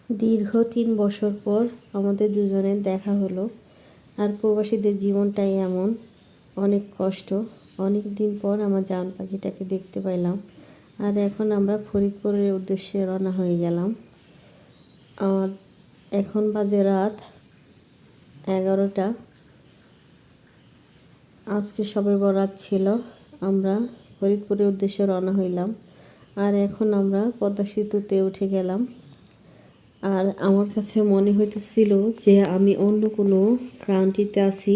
দীর্ঘ 3 বছর পর আমাদের দুজনের দেখা হলো। আর প্রবাসীদের জীবনটাই এমন, অনেক কষ্ট। অনেক দিন পর আমার জান পাখিটাকে দেখতে পাইলাম। আর এখন আমরা ফরিদপুরের উদ্দেশ্যে রওনা হয়ে গেলাম। আমার এখন বাজে রাত 11টা। আজকে শবে বরাত ছিল। আমরা ফরিদপুরের উদ্দেশ্যে রওনা হইলাম। আর এখন আমরা পদ্মা সেতুতে উঠে গেলাম। আর আমার কাছে মনে হইতেছিল যে আমি অন্য কোনো কান্ট্রিতে আছি,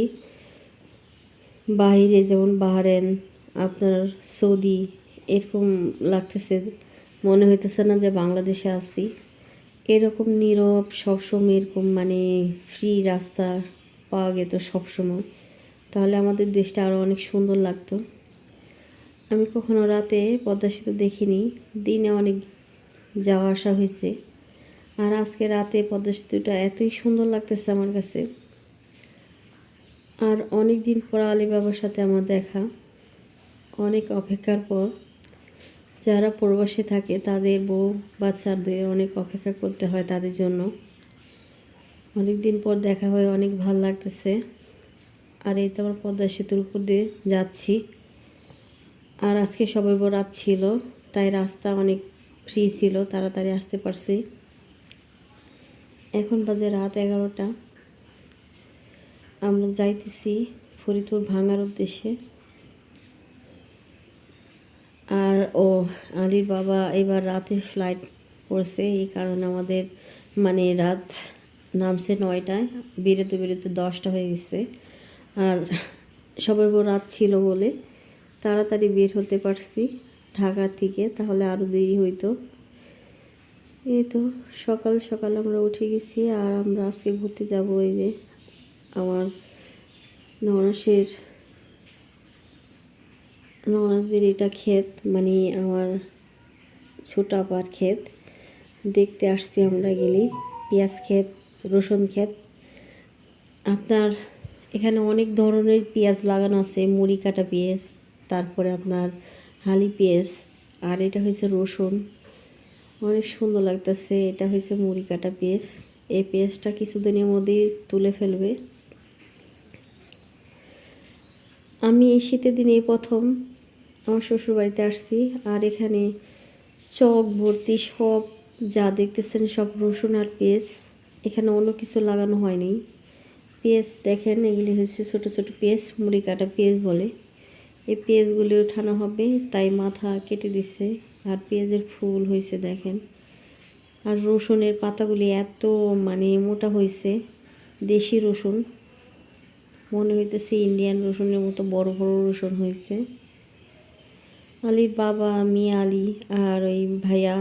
বাইরে, যেমন বাহরেন, আপনার সৌদি, এরকম লাগতেছে। মনে হইতেছে না যে বাংলাদেশে আছি। এরকম নীরব সবসময়, এরকম মানে ফ্রি রাস্তা পাওয়া যেত সবসময়, তাহলে আমাদের দেশটা আরও অনেক সুন্দর লাগতো। আমি কখনো রাতে পদ্মা সেতু দেখিনি, দিনে অনেক যাওয়া আসা হয়েছে। আর আজকে রাতে পদ্মা সেতুটা এতই সুন্দর লাগতেছে আমার কাছে। আর অনেক দিন পর আলী বাবার সাথে আমার দেখা, অনেক অপেক্ষার পর। যারা প্রবাসে থাকে তাদের বউ বাচ্চাদের অনেক অপেক্ষা করতে হয় তাদের জন্য। অনেক দিন পর দেখা হয়ে অনেক ভালো লাগতেছে। আর এই তো আমার পদ্মা সেতুর উপর দিয়ে যাচ্ছি। আর আজকে শবে বরাত ছিল, তাই রাস্তা অনেক ফ্রি ছিল, তাড়াতাড়ি আসতে পারছি। এখন বাজে রাত 11টা। আমরা যাইতেছি ফরিদপুর ভাঙার উদ্দেশ্যে। আর আলীর বাবা এবার রাতে ফ্লাইট পড়ছে, এই কারণে আমাদের মানে রাত নামছে 9টায়, বেরোতে বেরোতে 10টা হয়ে গেছে। আর সবাই রাত ছিল বলে তাড়াতাড়ি বের হতে পারছি ঢাকা থেকে, তাহলে আরও দেরি হইতো। এই তো সকাল সকাল আমরা উঠে গেছি। আর আমরা আজকে ঘুরতে যাব এই যে আমার ননাসদের এটা ক্ষেত, মানে আমার ছোট আপার ক্ষেত। দেখতে আসছি আমরা গেলি পেঁয়াজ ক্ষেত, রসুন ক্ষেত। আপনার এখানে অনেক ধরনের পেঁয়াজ লাগানো আছে, মুড়ি কাটা পেঁয়াজ, তারপরে আপনার হালি পেঁয়াজ, আর এটা হয়েছে রসুন, অনেক সুন্দর লাগতেছে। এটা হয়েছে মুড়ি কাটা পেঁয়াজ। এই পেঁয়াজটা কিছুদিনের মধ্যেই তুলে ফেলবে। আমি এই শীতের দিনে প্রথম আমার শ্বশুরবাড়িতে আসছি। আর এখানে চক ভর্তি সব যা দেখতেছেন সব রসুন আর পেঁয়াজ, এখানে অন্য কিছু লাগানো হয়নি। পেঁয়াজ দেখেন, এগুলি হয়েছে ছোট ছোট পেঁয়াজ, মুড়ি কাটা পেঁয়াজ বলে। এই পেঁয়াজগুলি উঠানো হবে, তাই মাথা কেটে দিচ্ছে। আর পেঁয়াজের ফুল হয়েছে দেখেন। আর রসুনের পাতাগুলি এত মানে মোটা হয়েছে, দেশি রসুন, মনে হইতেছে ইন্ডিয়ান রসুনের মতো বড় বড় রসুন হয়েছে। আলীর বাবা, আমি, আলী আর ওই ভাইয়া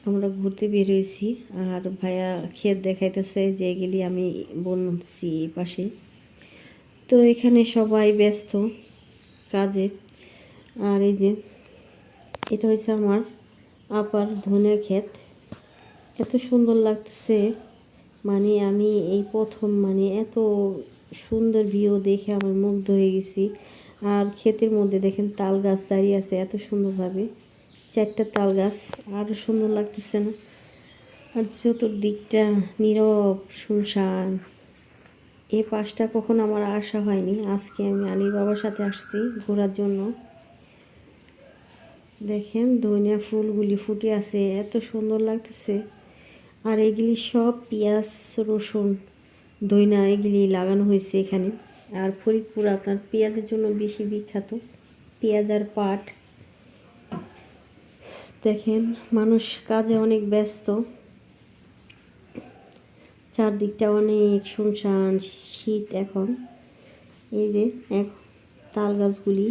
আমরা ঘুরতে বের হয়েছি। আর ভাইয়া ক্ষেত দেখাইতেছে যে এগুলি আমি বলছি এই পাশে। তো এখানে সবাই ব্যস্ত কাজে। আর এই যে এটা হচ্ছে আমার আপার ধনিয়া ক্ষেত, এত সুন্দর লাগছে। মানে আমি এই প্রথম মানে এত সুন্দর ভিউ দেখে আমার মুগ্ধ হয়ে গেছি। আর ক্ষেতের মধ্যে দেখেন তাল গাছ দাঁড়িয়ে আছে এত সুন্দরভাবে, 4টা তাল গাছ, আরও সুন্দর লাগতেছে না? আর চতুর্দিকটা নীরব শুনশান। এই পাশটা কখনো আমার আসা হয়নি, আজকে আমি আলীর বাবার সাথে আসছি ঘোরার জন্য। দেখেন ধনিয়া ফুলগুলি ফুটে আছে, এত সুন্দর লাগতেছে। আর এগুলি সব পেঁয়াজ, রসুন, ধনিয়া এগুলি লাগানো হয়েছে এখানে। আর ফরিদপুর আপনার পেঁয়াজের জন্য বেশি বিখ্যাত, পেঁয়াজ আর পাট। দেখেন মানুষ কাজে অনেক ব্যস্ত, চারদিকটা অনেক শুনশান, শীত এখন। এই যে তাল গাছগুলি,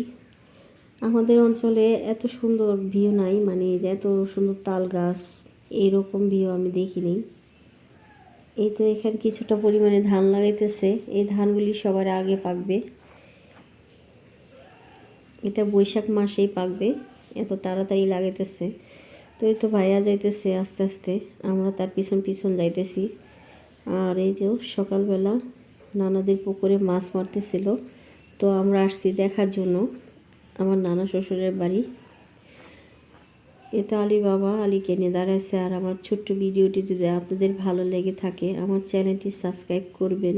আমাদের অঞ্চলে এত সুন্দর ভিউ নাই, মানে এত সুন্দর তাল গাছ এরকম ভিউ আমি দেখিনি। এই তো এখানে কিছুটা পরিমাণে ধান লাগাইতেছে, এই ধানগুলি সবার আগে পাকবে। এটা বৈশাখ মাসেই পাকবে, এত তাড়াতাড়ি লাগাইতেছে। তো এই তো ভাইয়া যাইতেছে আস্তে আস্তে, আমরা তার পিছন পিছন যাইতেছি। আর এই যে সকালবেলা নানাদের পুকুরে মাছ মারতেছিল, তো আমরা আসছি দেখার জন্য আমার নানা শ্বশুরের বাড়ি। এ তো আলী বাবা আলীকে নিয়ে দাঁড়াইছে। আর আমার ছোট্ট ভিডিওটি যদি আপনাদের ভালো লেগে থাকে আমার চ্যানেলটি সাবস্ক্রাইব করবেন।